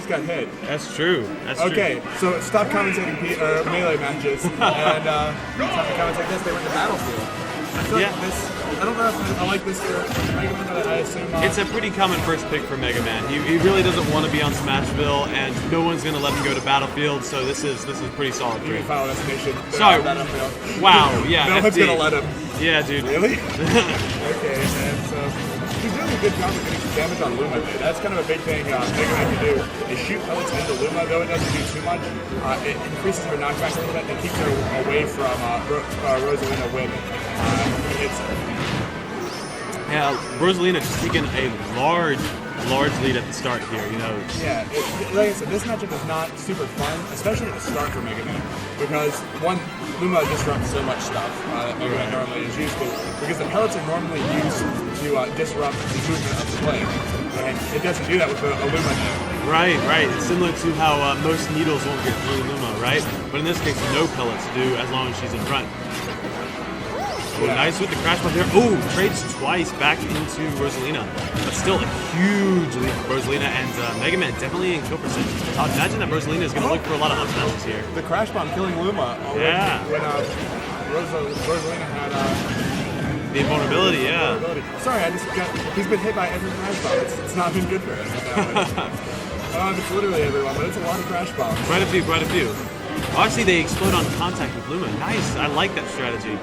got hit. That's true. That's okay, so stop commentating melee matches and commentate this. They went to Battlefield. I feel like this. I don't know if I like this for Mega Man. I assume it's a pretty common first pick for Mega Man. He really doesn't want to be on Smashville, and no one's going to let him go to Battlefield. So this is pretty solid. You Final Destination. Sorry. Battlefield. Wow. Yeah. No one's going to let him. Yeah, dude. Really? Okay, and so he's doing a good job of getting some damage on Luma. Dude. That's kind of a big thing Mega Man can do. Is shoot pellets into Luma, though it doesn't do too much. It increases her knockback a little bit and keeps her away from Rosalina when it's. Yeah, Brosalina just taking a large lead at the start here, you know. Yeah, like I said, this matchup is not super fun, especially at the start for Mega Man, because one, Luma disrupts so much stuff that Mega Man normally is used to, because the pellets are normally used to disrupt the movement of the player, and it doesn't do that with a Luma now. Right. It's similar to how most needles won't get through Luma, right? But in this case, no pellets do as long as she's in front. Oh, nice with the crash bomb here. Oh, trades twice back into Brosalina. But still a huge lead for Brosalina, and Mega Man definitely in kill percentage. I'd imagine that Brosalina is going to look for a lot of up smashes here. The crash bomb killing Luma. When Brosalina had the invulnerability, yeah. Sorry, he's been hit by every crash bomb. It's not been good for him. I don't know if it's literally everyone, but it's a lot of crash bombs. Quite a few. Obviously, they explode on contact with Luma. Nice. I like that strategy.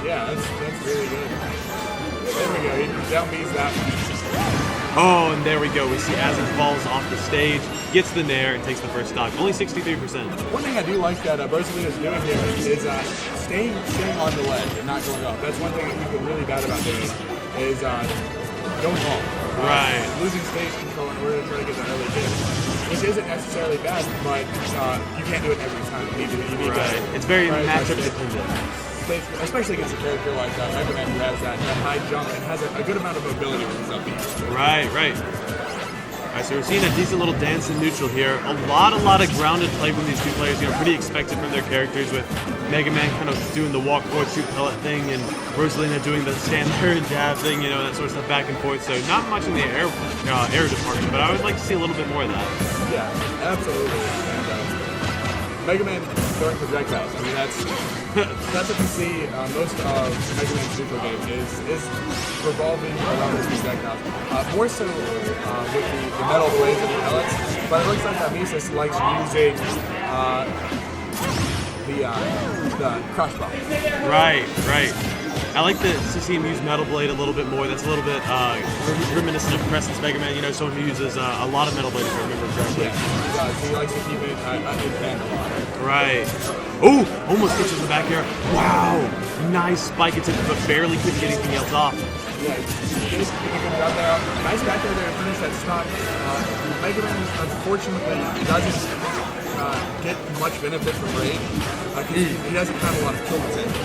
Yeah, that's really good. There we go. He down B's that one. Oh, and there we go. We see as he falls off the stage, gets the nair, and takes the first stock. Only 63%. One thing I do like that Brosalina is doing here is staying on the ledge and not going off. That's one thing that people are really bad about doing is going home. Right. Losing stage control in order to try to get that early kill. Which isn't necessarily bad, but you can't do it every time. You need to. It's very matchup dependent. Especially against a character like Mega Man, who has that high jump and has a good amount of mobility with his up B. Right. Alright, so we're seeing a decent little dance in neutral here. A lot of grounded play from these two players, pretty expected from their characters, with Mega Man kind of doing the walk forward shoot pellet thing and Rosalina doing the stand there and jab thing, that sort of stuff back and forth. So not much in the air department, but I would like to see a little bit more of that. Yeah, absolutely. And Mega Man throwing projectiles. I mean, that's what you see most of Mega Man's neutral game is revolving around these projectiles. More so with the metal blades and the pellets, but it looks like Mises likes using the crush bomb. Right. I like to see him use Metal Blade a little bit more. That's a little bit reminiscent of Crescent's Mega Man, someone who uses a lot of Metal Blade, if I remember correctly. Yeah, he likes to keep it in band a lot. Right. Oh, almost gets in the back air. Wow. Nice spike into it, but barely couldn't get anything else off. Yeah, he's doing a good job there. Nice back air there to finish that stock. Mega Man, unfortunately, doesn't get much benefit from range. He doesn't have a lot of kill potential.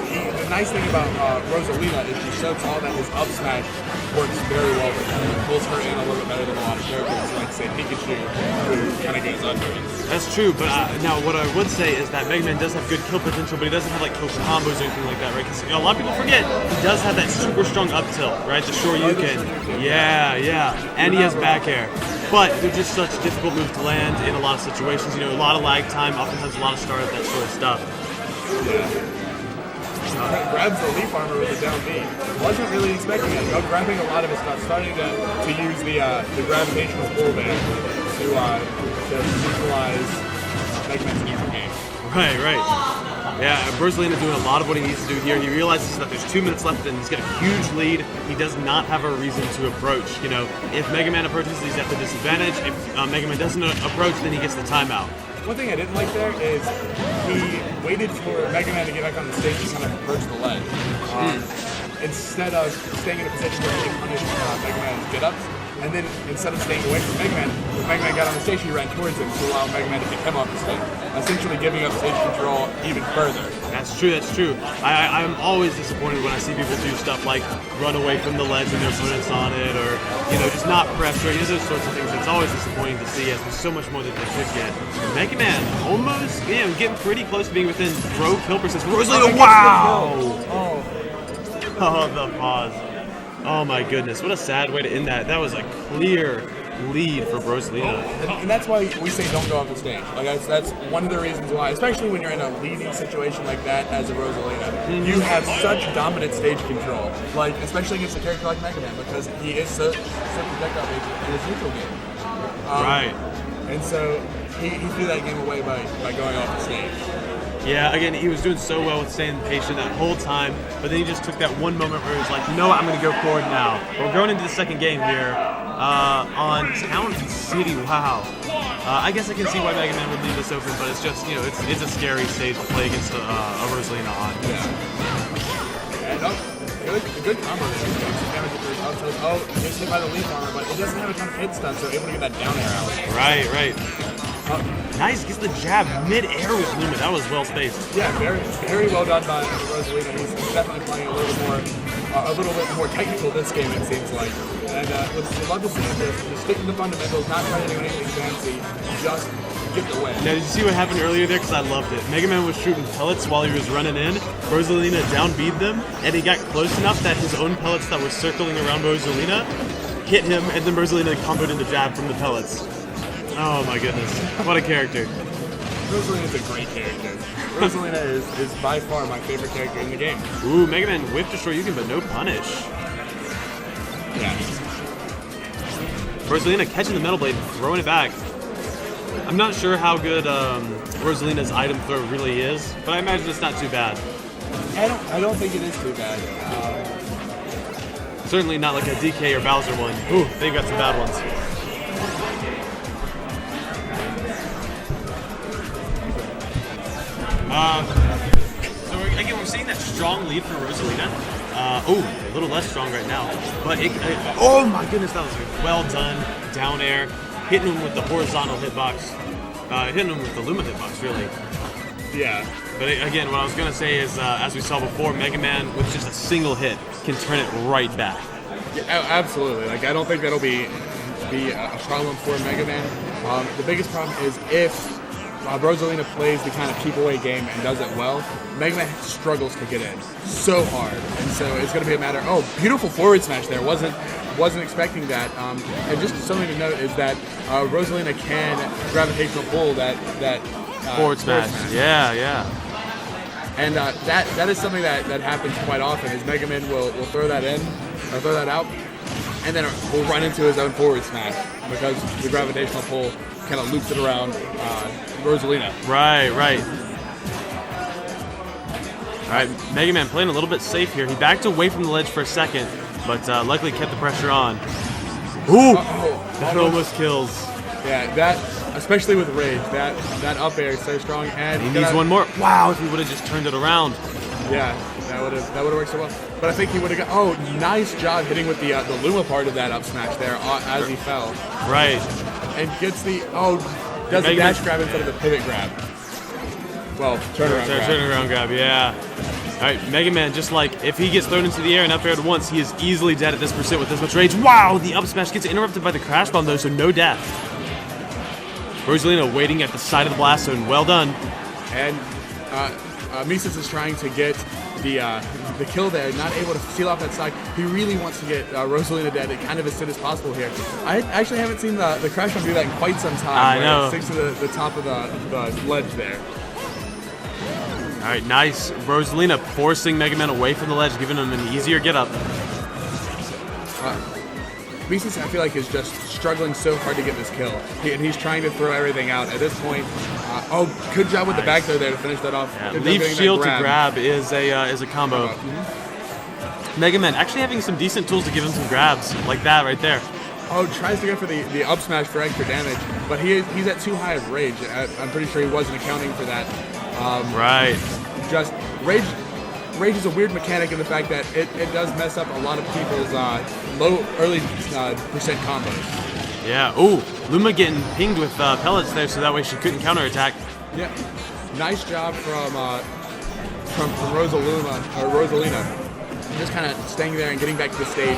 The nice thing about Rosalina is she shows all that his up smash works very well with her. It pulls her in a little bit better than a lot of characters, like, say, Pikachu, who kind of goes under it. That's true, but now what I would say is that Mega Man does have good kill potential, but he doesn't have kill combos or anything like that, right? Because a lot of people forget he does have that super strong up tilt, right? The Shoryuken. Yeah. And he has back air. But they're just such a difficult move to land in a lot of situations. A lot of lag time, oftentimes a lot of startup, that sort of stuff. Yeah. Grabs the leaf armor with a down B. Wasn't really expecting it. Grabbing a lot of his stuff, starting to use the gravitational pull band to neutralize Mega Man's neutral game. Right. Yeah, Brosalina doing a lot of what he needs to do here. He realizes that there's 2 minutes left and he's got a huge lead. He does not have a reason to approach. If Mega Man approaches, he's at the disadvantage. If Mega Man doesn't approach, then he gets the timeout. One thing I didn't like there is he waited for Mega Man to get back on the stage to kind of approach the ledge. Instead of staying in a position where he can punish Mega Man's get-ups. And then, instead of staying away from Mega Man, when Mega Man got on the stage, he ran towards him to allow Mega Man to get him off the stage, essentially giving up stage control even further. That's true. I'm always disappointed when I see people do stuff like run away from the ledge when their opponent's on it, or, just not pressure, those sorts of things. It's always disappointing to see, as there's so much more that they could get. Mega Man almost, getting pretty close to being within throw kill percentage. Rosalina, wow! Oh, the pause. Oh my goodness, what a sad way to end that. That was a clear lead for Brosalina. And that's why we say don't go off the stage. Like that's one of the reasons why, especially when you're in a leading situation like that as a Brosalina, you have such dominant stage control. Like especially against a character like Mega Man, because he is so projectile based in his neutral game. Right. And so he threw that game away by going off the stage. Yeah, again, he was doing so well with staying patient that whole time, but then he just took that one moment where he was like, you know what, I'm going to go forward now. We're going into the second game here on Town City. Wow. I guess I can see why Mega Man would leave this open, but it's just, it's a scary stage to play against a Rosalina on. Yeah. And good combo there. Oh, gets hit by the leaf armor, but it doesn't have a ton of hit stun, so able to get that down air out. Right. Nice, gets the jab mid-air with Luma. That was well spaced. Yeah, very well done by Brosalina. He's definitely playing a little bit more technical this game, it seems like. And would love to see him just stick to the fundamentals, not try to do anything fancy, just get the win. Now, did you see what happened earlier there? Because I loved it. Mega Man was shooting pellets while he was running in. Brosalina downbeat them, and he got close enough that his own pellets that were circling around Brosalina hit him, and then Brosalina comboed in the jab from the pellets. Oh my goodness, what a character. Brosalina is a great character. Brosalina is by far my favorite character in the game. Ooh, Mega Man whip destroy Yugen, but no punish. Yeah. Brosalina catching the Metal Blade, throwing it back. I'm not sure how good Rosalina's item throw really is, but I imagine it's not too bad. I don't think it is too bad. Certainly not like a DK or Bowser one. Ooh, they've got some bad ones. So we're seeing that strong lead for Rosalina. A little less strong right now. But oh my goodness, that was well done. Down air, hitting him with the horizontal hitbox. Hitting him with the Luma hitbox, really. Yeah. But again, what I was going to say is, as we saw before, Mega Man, with just a single hit, can turn it right back. Yeah, absolutely. Like, I don't think that'll be a problem for Mega Man. The biggest problem is if Brosalina plays the kind of keep away game and does it well, Mega Man struggles to get in so hard, and so it's going to be a matter. Oh, beautiful forward smash there. Wasn't expecting that. And just something to note is that Brosalina can gravitational pull that forward smash. Yeah. And that is something that happens quite often. Is Mega Man will throw that in or throw that out, and then will run into his own forward smash because the gravitational pull kind of loops it around Brosalina. Right. All right, Mega Man playing a little bit safe here. He backed away from the ledge for a second, but luckily kept the pressure on. Ooh, that almost kills. Yeah, that especially with rage, that up air is so strong, and he needs one more. Wow, if he would have just turned it around. Yeah, that would have worked so well. But I think he would have got. Oh, nice job hitting with the Luma part of that up smash there as he fell. Right. And gets the does the dash grab instead of the pivot grab. Well, turnaround grab, yeah. All right, Mega Man, just like if he gets thrown into the air and up aired once, he is easily dead at this percent with this much rage. Wow, the up smash gets interrupted by the crash bomb though, so no death. Rosalina waiting at the side of the blast zone. Well done. And Mises is trying to get the kill there, not able to seal off that side. He really wants to get Rosalina dead kind of as soon as possible here. I actually haven't seen the crash bomb do that in quite some time. I know. It sticks to the top of the ledge there. All right, nice. Brosalina forcing Mega Man away from the ledge, giving him an easier get up. Mises, I feel like, is just struggling so hard to get this kill. He's trying to throw everything out. At this point, good job with the back throw there to finish that off. Yeah, leave shield to grab is a combo. Mega Man actually having some decent tools to give him some grabs, like that right there. Oh, tries to go for the up smash for extra damage, but he's at too high of rage. I'm pretty sure he wasn't accounting for that. Right. Just rage is a weird mechanic in the fact that it does mess up a lot of people's early percent combos. Yeah. Ooh, Luma getting pinged with pellets there, so that way she couldn't counterattack. Yeah. Nice job from Rosalina. Just kind of staying there and getting back to the stage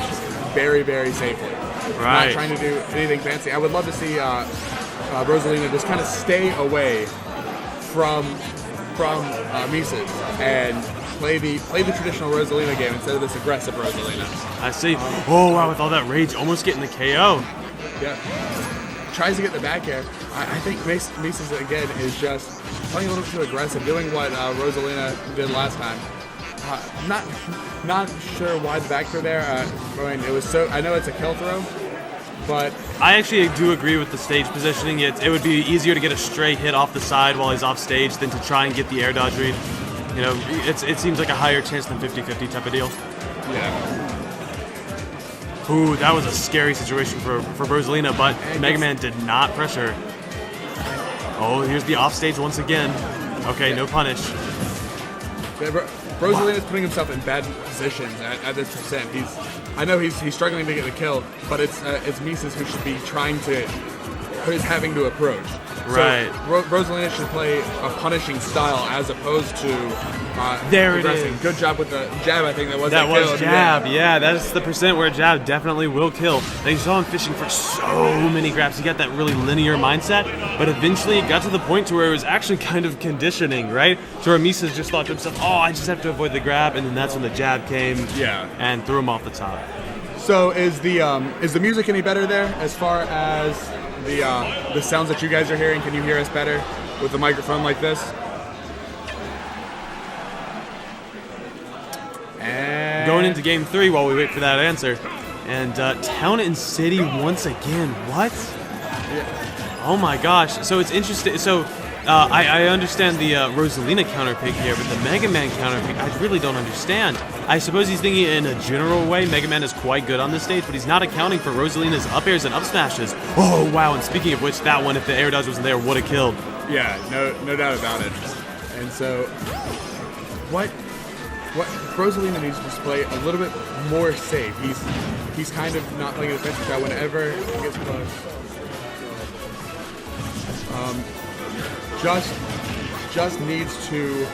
very, very safely. Right. Not trying to do anything fancy. I would love to see Brosalina just kind of stay away from Mises and play the traditional Rosalina game instead of this aggressive Rosalina. I see. Oh wow, with all that rage, almost getting the KO. Yeah. Tries to get the back air. I think Mises, again, is just playing a little too aggressive, doing what Brosalina did last time. Not sure why the back throw there. I mean, it was so. I know it's a kill throw, but I actually do agree with the stage positioning. It would be easier to get a stray hit off the side while he's off stage than to try and get the air dodge read. You know, it seems like a higher chance than 50-50 type of deal. Yeah. Ooh, that was a scary situation for Brosalina, but Mega Man did not pressure. Oh, here's the offstage once again. Okay, no punish. Brosalina's putting himself in bad positions at this percent. I know he's struggling to get the kill, but it's Mises who should be who's having to approach. Right. So Brosalina should play a punishing style as opposed to there aggressing. it is. Good job with the jab. I think that was jab. Yeah, that's the percent where jab definitely will kill. And you saw him fishing for so many grabs. He got that really linear mindset, but eventually it got to the point to where it was actually kind of conditioning, right? So where Mises just thought to himself, "Oh, I just have to avoid the grab," and then that's when the jab came. Yeah. And threw him off the top. So is the music any better there as far as the sounds that you guys are hearing? Can you hear us better with the microphone like this? And going into game 3 while we wait for that answer. And Town and City once again. What? Yeah. Oh my gosh. So it's interesting. So I understand the Brosalina counter pick here, but the Mega Man counter pick, I really don't understand. I suppose he's thinking in a general way. Mega Man is quite good on this stage, but he's not accounting for Rosalina's up airs and up smashes. Oh, wow. And speaking of which, that one, if the air dodge wasn't there, would have killed. Yeah, no doubt about it. And so, what Brosalina needs to just play a little bit more safe. He's kind of not playing a defensive style whenever he gets close. Just needs to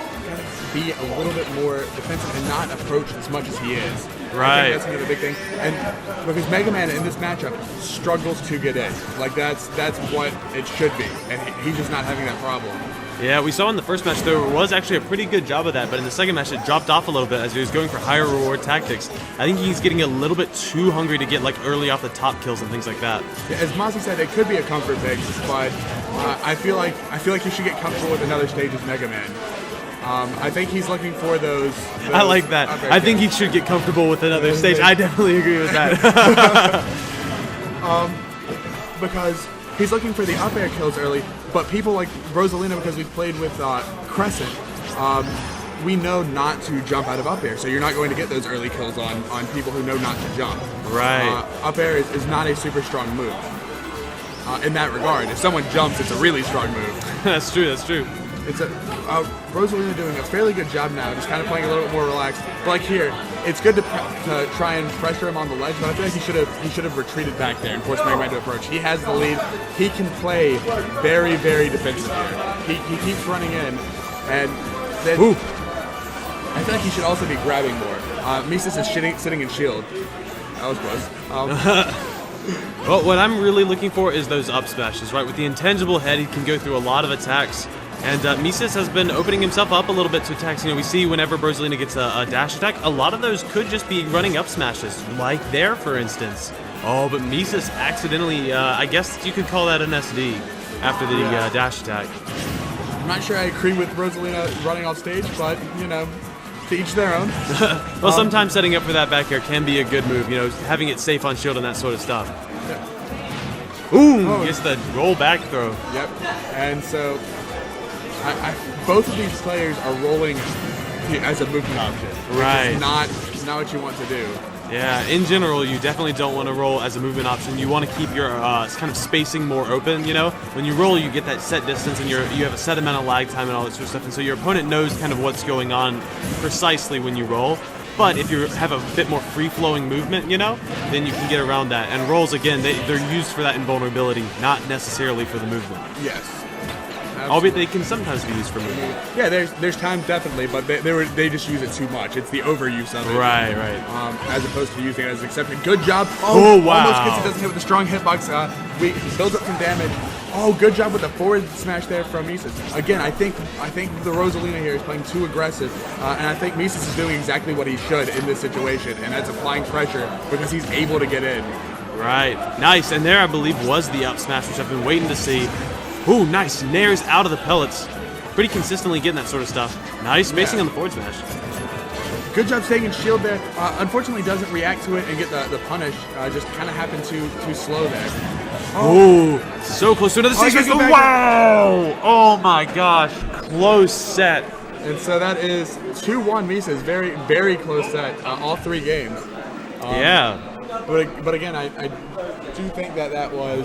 be a little bit more defensive and not approach as much as he is. Right. I think that's kind of the big thing. And because Mega Man in this matchup struggles to get in. Like that's what it should be. And he's just not having that problem. Yeah, we saw in the first match there was actually a pretty good job of that, but in the second match it dropped off a little bit as he was going for higher reward tactics. I think he's getting a little bit too hungry to get like early off the top kills and things like that. Yeah, as Mozzie said, it could be a comfort pick, but I feel like he should get comfortable with another stage as Mega Man. I think he's looking for those I like that. I think he should get comfortable with another stage. I definitely agree with that. Because he's looking for the up air kills early, but people like Brosalina, because we've played with Crescent, we know not to jump out of up air, so you're not going to get those early kills on people who know not to jump. Right. Up air is not a super strong move. In that regard, if someone jumps, it's a really strong move. That's true. That's true. It's Brosalina doing a fairly good job now, just kind of playing a little bit more relaxed. But like here, it's good to try and pressure him on the ledge, but I feel like he should have retreated back there and forced Mega Man to approach. He has the lead. He can play very, very defensive here. He keeps running in, and then I feel like he should also be grabbing more. Mises is sitting in shield. That was close. Well, what I'm really looking for is those up smashes, right? With the intangible head, he can go through a lot of attacks. And Mises has been opening himself up a little bit to attacks. You know, we see whenever Brosalina gets a dash attack, a lot of those could just be running up smashes, like there, for instance. Oh, but Mises accidentally, I guess you could call that an SD after the dash attack. I'm not sure I agree with Brosalina running off stage, but, you know, to each their own. Well, sometimes setting up for that back air can be a good move, you know, having it safe on shield and that sort of stuff. Yeah. Ooh, gets the roll back throw. Yep. And so both of these players are rolling as a movement option. Right. Which is not what you want to do. Yeah, in general, you definitely don't want to roll as a movement option. You want to keep your kind of spacing more open, you know? When you roll, you get that set distance and you have a set amount of lag time and all that sort of stuff. And so your opponent knows kind of what's going on precisely when you roll. But if you have a bit more free-flowing movement, you know, then you can get around that. And rolls, again, they're used for that invulnerability, not necessarily for the movement. Yes. Albeit they can sometimes be used for movement. Yeah, there's time definitely, but they just use it too much. It's the overuse of it. Right. As opposed to using it as an exception. Good job. Oh wow. Almost gets it, doesn't hit with the strong hitbox. He builds up some damage. Oh, good job with the forward smash there from Mises. Again, I think the Brosalina here is playing too aggressive, and I think Mises is doing exactly what he should in this situation, and that's applying pressure because he's able to get in. Right. Nice. And there, I believe, was the up smash, which I've been waiting to see. Ooh, nice. Nair's out of the pellets. Pretty consistently getting that sort of stuff. Nice spacing on the forward smash. Good job staying in shield there. Unfortunately, doesn't react to it and get the punish. Just kind of happened too slow there. Oh, so close to another sequence. Wow! Oh my gosh. Close set. And so that is 2-1 Mises. Very, very close set. All 3 games. Yeah. But again, I do think that was